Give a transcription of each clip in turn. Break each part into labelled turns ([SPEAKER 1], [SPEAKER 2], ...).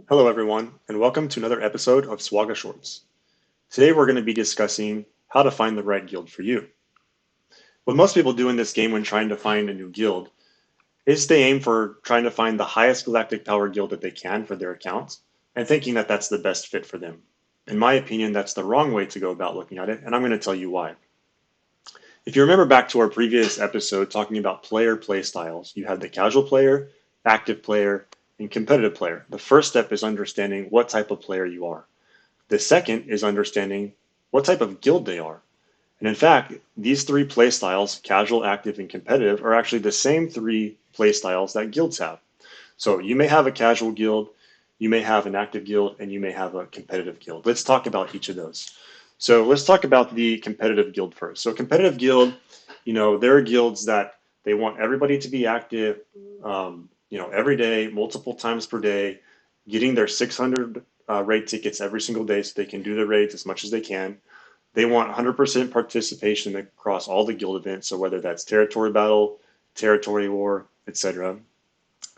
[SPEAKER 1] Hello, everyone, and welcome to another episode of SWGOH Shorts. Today, we're going to be discussing how to find the right guild for you. What most people do in this game when trying to find a new guild is they aim for trying to find the highest galactic power guild that they can for their account and thinking that that's the best fit for them. In my opinion, that's the wrong way to go about looking at it, and I'm going to tell you why. If you remember back to our previous episode talking about player play styles, you had the casual player, active player, and competitive player. The first step is understanding what type of player you are. The second is understanding what type of guild they are. And in fact, these three play styles, casual, active, and competitive, are actually the same three play styles that guilds have. So you may have a casual guild, you may have an active guild, and you may have a competitive guild. Let's talk about each of those. So let's talk about the competitive guild first. So competitive guild, there are guilds that they want everybody to be active, every day, multiple times per day, getting their 600 raid tickets every single day so they can do the raids as much as they can. They want 100% participation across all the guild events, so whether that's territory battle, territory war, etc.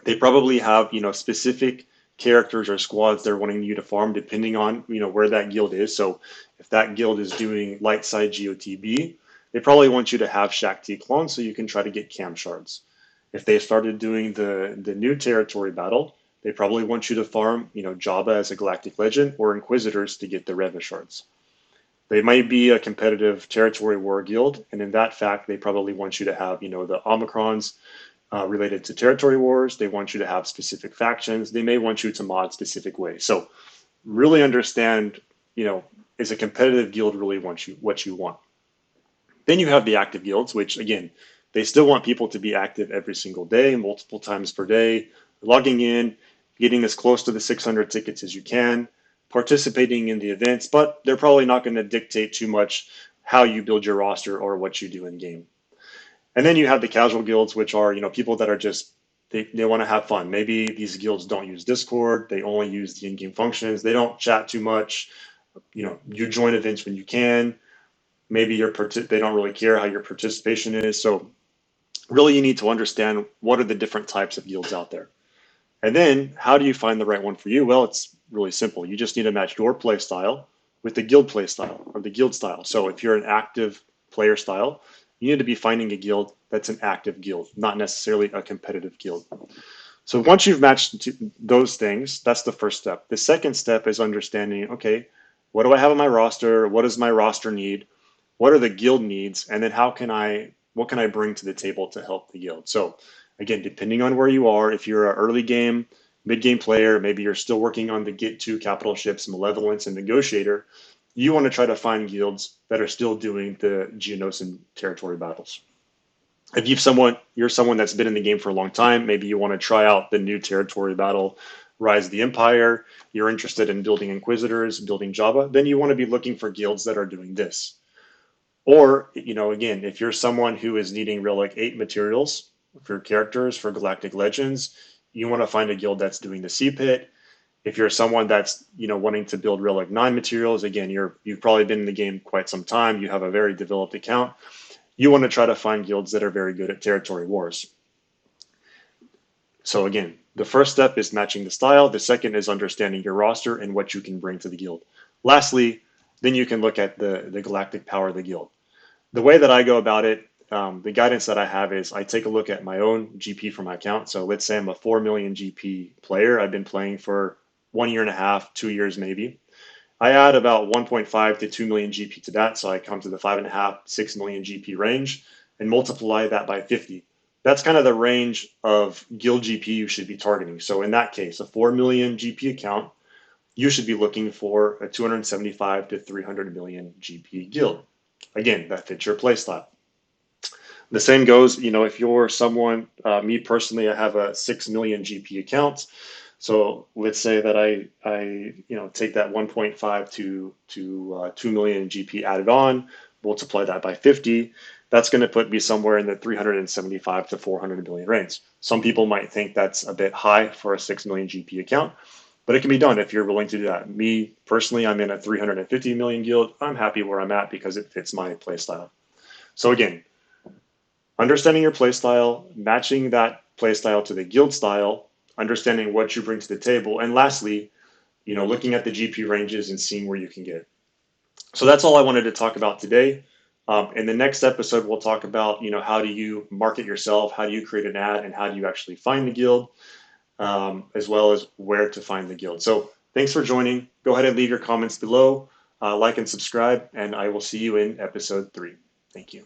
[SPEAKER 1] They probably have, specific characters or squads they're wanting you to farm depending on, where that guild is. So if that guild is doing light side GOTB, they probably want you to have Shakti clone so you can try to get cam shards. If they started doing the new territory battle, they probably want you to farm, Jabba as a Galactic Legend or Inquisitors to get the Reva shards. They might be a competitive territory war guild, and in that fact, they probably want you to have, the Omicrons related to territory wars. They want you to have specific factions. They may want you to mod specific ways. So really understand, is a competitive guild really what you want? Then you have the active guilds, which again, they still want people to be active every single day, multiple times per day, logging in, getting as close to the 600 tickets as you can, participating in the events, but they're probably not going to dictate too much how you build your roster or what you do in game. And then you have the casual guilds, which are, people that are just, they want to have fun. Maybe these guilds don't use Discord. They only use the in-game functions. They don't chat too much. You join events when you can. Maybe they don't really care how your participation is. So really you need to understand what are the different types of guilds out there. And then how do you find the right one for you? Well, it's really simple. You just need to match your play style with the guild play style or the guild style. So if you're an active player style, you need to be finding a guild that's an active guild, not necessarily a competitive guild. So once you've matched those things, that's the first step. The second step is understanding, okay, what do I have on my roster? What does my roster need? What are the guild needs? And then what can I bring to the table to help the guild? So again, depending on where you are, if you're an early game, mid game player, maybe you're still working on the Get to Capital Ships, Malevolence, and Negotiator, you want to try to find guilds that are still doing the Geonosis territory battles. If you're someone that's been in the game for a long time, maybe you want to try out the new territory battle, Rise of the Empire, you're interested in building Inquisitors, building Java, then you want to be looking for guilds that are doing this. Or, again, if you're someone who is needing Relic 8 materials for characters, for Galactic Legends, you want to find a guild that's doing the Sea Pit. If you're someone that's, wanting to build Relic 9 materials, again, you've probably been in the game quite some time, you have a very developed account, you want to try to find guilds that are very good at territory wars. So again, the first step is matching the style. The second is understanding your roster and what you can bring to the guild. Lastly, then you can look at the galactic power of the guild. The way that I go about it, the guidance that I have is I take a look at my own GP for my account. So let's say I'm a 4 million GP player. I've been playing for 1 year and a half, 2 years maybe. I add about 1.5 to 2 million GP to that. So I come to the 5.5, 6 million GP range and multiply that by 50. That's kind of the range of guild GP you should be targeting. So in that case, a 4 million GP account, you should be looking for a 275 to 300 million GP guild. Again, that fits your playstyle. The same goes, if you're someone, me personally, I have a 6 million GP account. So let's say that I take that 1.5 to 2 million GP added on, multiply that by 50. That's going to put me somewhere in the 375 to 400 million range. Some people might think that's a bit high for a 6 million GP account, but it can be done if you're willing to do that. Me personally, I'm in a 350 million guild. I'm happy where I'm at because it fits my playstyle. So again, understanding your playstyle, matching that playstyle to the guild style, understanding what you bring to the table, and lastly, looking at the GPU ranges and seeing where you can get. So that's all I wanted to talk about today. In the next episode, we'll talk about, how do you market yourself? How do you create an ad? And how do you actually find the guild? As well as where to find the guild. So thanks for joining. Go ahead and leave your comments below, like and subscribe, and I will see you in episode 3. Thank you.